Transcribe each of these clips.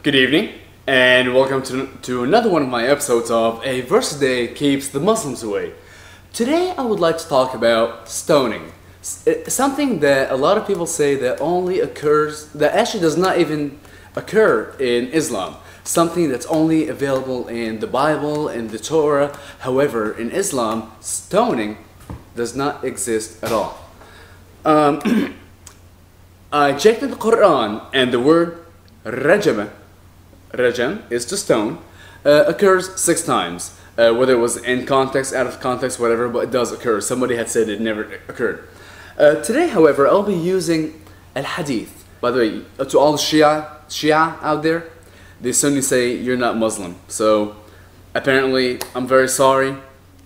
Good evening, and welcome to another one of my episodes of A Verse a Day Keeps the Muslims Away. Today I would like to talk about stoning. Something that a lot of people say that actually does not even occur in Islam. Something that's only available in the Bible and the Torah. However, in Islam, stoning does not exist at all. I checked in the Quran, and the word rajam is to stone, occurs 6 times. Whether it was in context, out of context, whatever, but it does occur. Somebody had said it never occurred. Today, however, I'll be using al-hadith. By the way, to all the Shia out there, they Sunni say you're not Muslim. So apparently, I'm very sorry.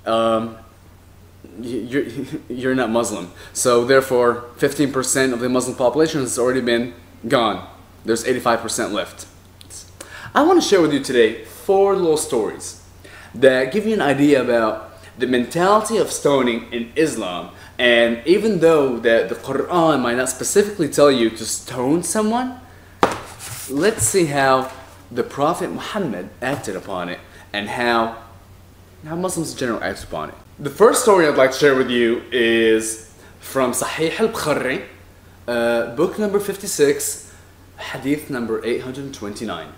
You're not Muslim. So therefore, 15% of the Muslim population has already been gone. There's 85% left. I want to share with you today 4 little stories that give you an idea about the mentality of stoning in Islam. And even though that the Quran might not specifically tell you to stone someone, let's see how the Prophet Muhammad acted upon it and how Muslims in general act upon it. The first story I'd like to share with you is from Sahih al-Bukhari, book number 56, hadith number 829.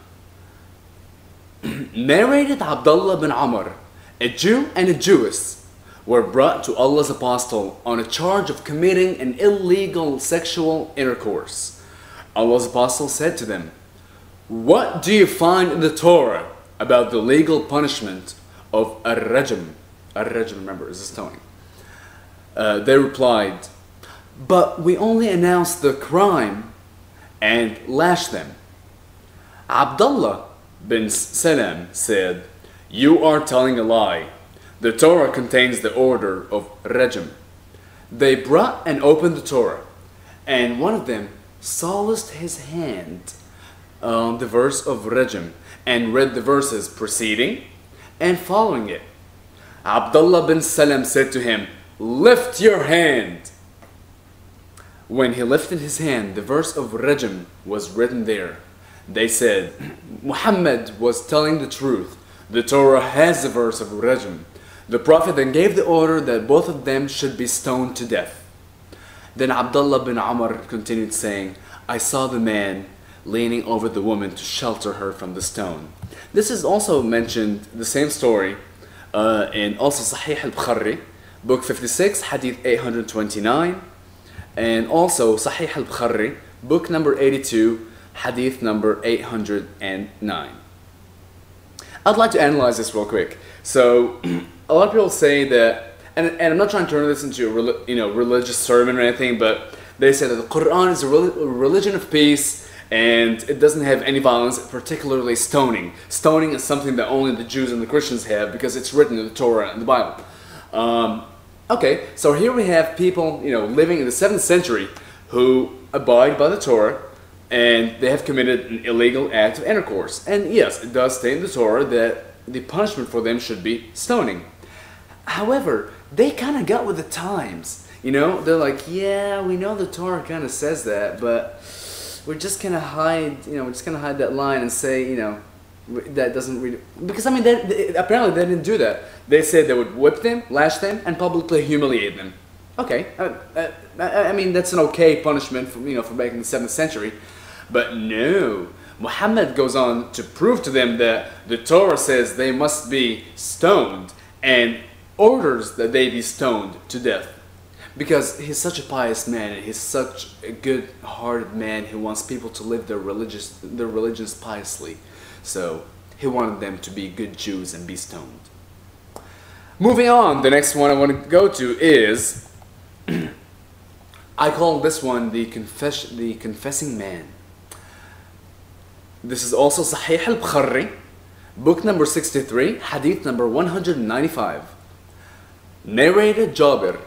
Narrated Abdullah bin Amr, a Jew and a Jewess, were brought to Allah's Apostle on a charge of committing an illegal sexual intercourse. Allah's Apostle said to them, "What do you find in the Torah about the legal punishment of ar-rajm?" Ar-rajm, remember, is a stoning. They replied, "But we only announced the crime and lashed them." Abdullah bin Salam said, "You are telling a lie. The Torah contains the order of rajm." They brought and opened the Torah, and one of them solaced his hand on the verse of rajm and read the verses preceding and following it. Abdullah bin Salam said to him, "Lift your hand." When he lifted his hand, the verse of rajm was written there. They said, "Muhammad was telling the truth. The Torah has the verse of rajm." The Prophet then gave the order that both of them should be stoned to death. Then Abdullah bin Amr continued saying, "I saw the man leaning over the woman to shelter her from the stone." This is also mentioned, the same story, in also Sahih al-Bukhari, book 56, hadith 829, and also Sahih al-Bukhari, book number 82, hadith number 809. I'd like to analyze this real quick. So, a lot of people say that, and I'm not trying to turn this into a religious sermon or anything, but they say that the Quran is a religion of peace and it doesn't have any violence, particularly stoning. Stoning is something that only the Jews and the Christians have because it's written in the Torah and the Bible. Okay, so here we have people, living in the 7th century who abide by the Torah, and they have committed an illegal act of intercourse. And yes, it does state in the Torah that the punishment for them should be stoning. However, they kind of got with the times. They're like, yeah, we know the Torah kind of says that, but we're just gonna hide, that line and say, that doesn't really, because apparently they didn't do that. They said they would whip them, lash them, and publicly humiliate them. Okay, that's an okay punishment for back in the 7th century. But no, Muhammad goes on to prove to them that the Torah says they must be stoned and orders that they be stoned to death. Because he's such a pious man and he's such a good-hearted man who wants people to live their religions piously. So he wanted them to be good Jews and be stoned. Moving on, the next one I want to go to is, I call this one the confessing man. This is also Sahih al-Bukhari, book number 63, hadith number 195. Narrated Jabir,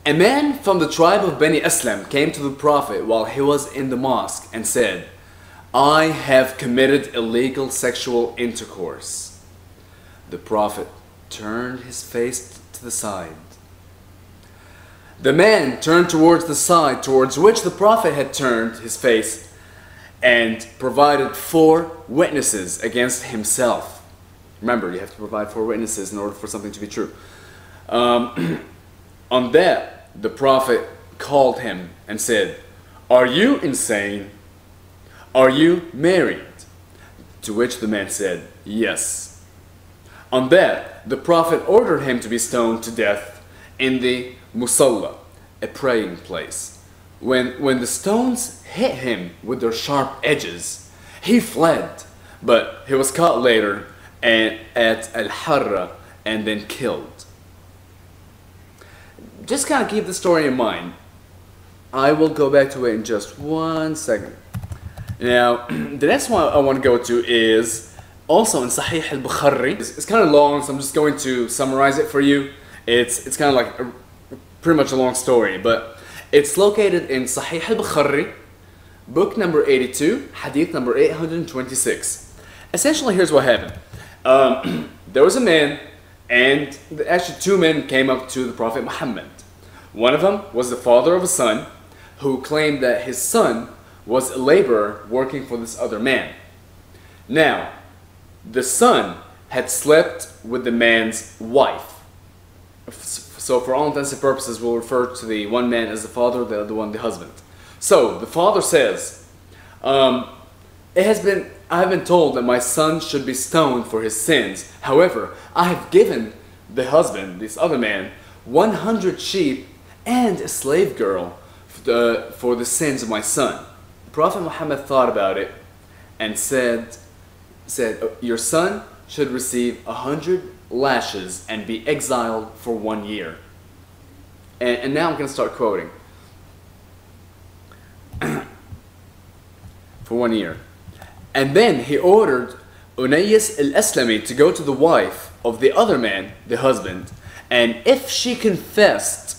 a man from the tribe of Bani Aslam came to the Prophet while he was in the mosque and said, "I have committed illegal sexual intercourse." The Prophet turned his face to the side. The man turned towards the side towards which the Prophet had turned his face and provided 4 witnesses against himself. Remember, you have to provide 4 witnesses in order for something to be true. On that, the Prophet called him and said, "Are you insane? Are you married?" To which the man said, "Yes." On that, the Prophet ordered him to be stoned to death in the Musalla, a praying place. When the stones hit him with their sharp edges, he fled, but he was caught later and at Al-Harra and then killed. Just kind of keep the story in mind. I will go back to it in just 1 second. Now, the next one I want to go to is also in Sahih al-Bukhari. It's kind of long, so I'm just going to summarize it for you. It's kind of like pretty much a long story, but it's located in Sahih al-Bukhari, book number 82, hadith number 826. Essentially, here's what happened. There was a man, and actually 2 men came up to the Prophet Muhammad. One of them was the father of a son who claimed that his son was a laborer working for this other man. Now, the son had slept with the man's wife. So for all intents and purposes, we'll refer to the one man as the father, the other one the husband. So the father says, I have been told that my son should be stoned for his sins. However, I have given the husband, this other man, 100 sheep and a slave girl for the sins of my son. Prophet Muhammad thought about it and said, your son should receive 100 lashes and be exiled for 1 year. And now I'm going to start quoting. For 1 year. And then he ordered Unais al-Aslami to go to the wife of the other man, the husband, and if she confessed,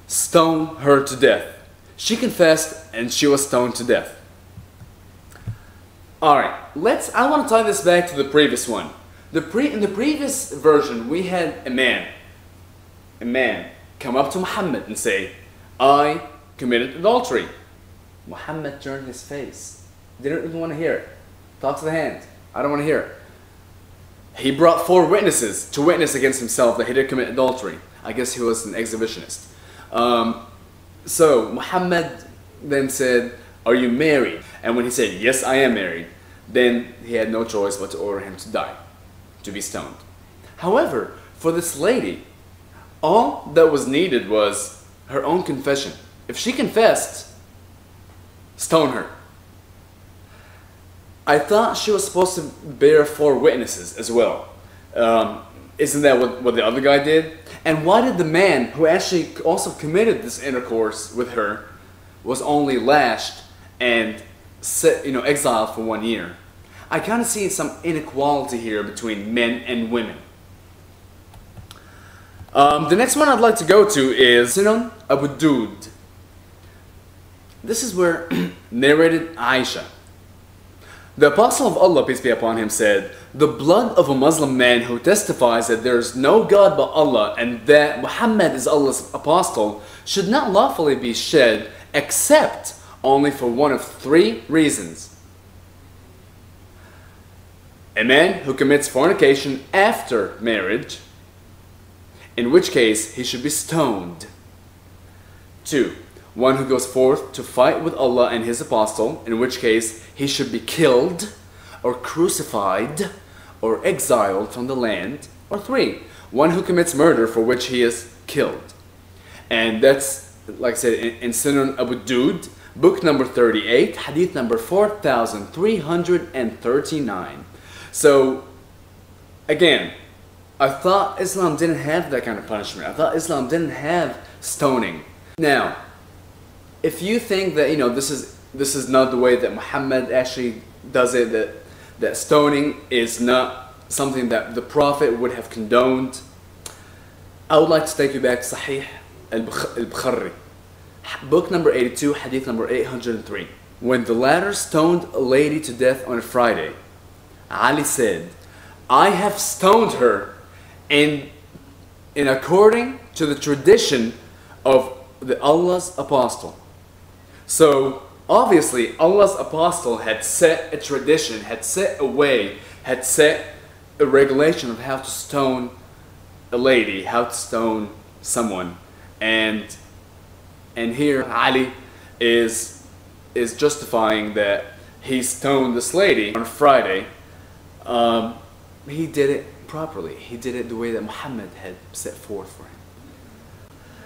stone her to death. She confessed and she was stoned to death. Alright, I want to tie this back to the previous one. In the previous version, we had a man come up to Muhammad and say, I committed adultery. Muhammad turned his face. Didn't even want to hear it. Talk to the hand. I don't want to hear it. He brought 4 witnesses to witness against himself that he did commit adultery. I guess he was an exhibitionist. So Muhammad then said, are you married? And when he said, yes, I am married, then he had no choice but to order him to die, to be stoned. However, for this lady, all that was needed was her own confession. If she confessed, stone her. I thought she was supposed to bear 4 witnesses as well. Isn't that what the other guy did? And why did the man who actually also committed this intercourse with her was only lashed and exiled for 1 year? I kind of see some inequality here between men and women. The next one I'd like to go to is Sunan Abu Dawud. This is where narrated Aisha. The Apostle of Allah, peace be upon him, said, the blood of a Muslim man who testifies that there is no God but Allah and that Muhammad is Allah's apostle should not lawfully be shed except only for one of 3 reasons. A man who commits fornication after marriage, in which case he should be stoned. 2. One who goes forth to fight with Allah and His Apostle, in which case he should be killed or crucified or exiled from the land. Or 3. One who commits murder for which he is killed. And that's, like I said, in Sunan Abu Dawud, book number 38, hadith number 4339. So, again, I thought Islam didn't have that kind of punishment. I thought Islam didn't have stoning. Now, if you think that this is not the way that Muhammad actually does it, that stoning is not something that the Prophet would have condoned, I would like to take you back to Sahih al-Bukhari, book number 82, hadith number 803. When the latter stoned a lady to death on a Friday, Ali said, I have stoned her in according to the tradition of the Allah's apostle. So Obviously, Allah's apostle had set a tradition, had set a way, had set a regulation of how to stone a lady, how to stone someone. And here Ali is justifying that he stoned this lady on Friday. He did it properly. He did it the way that Muhammad had set forth for him.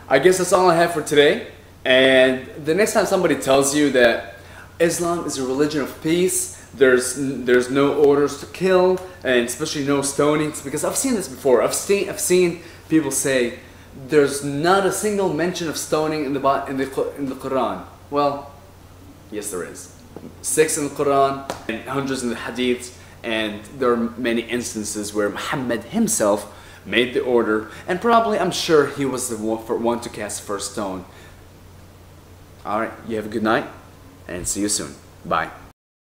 I guess that's all I have for today. And the next time somebody tells you that Islam is a religion of peace, there's no orders to kill, and especially no stonings, because I've seen this before. I've seen people say there's not a single mention of stoning in the Quran. Well, yes, there is. 6 in the Quran and hundreds in the Hadiths, and there are many instances where Muhammad himself made the order, and probably, I'm sure, he was the one to cast the first stone. Alright, you have a good night, and see you soon. Bye.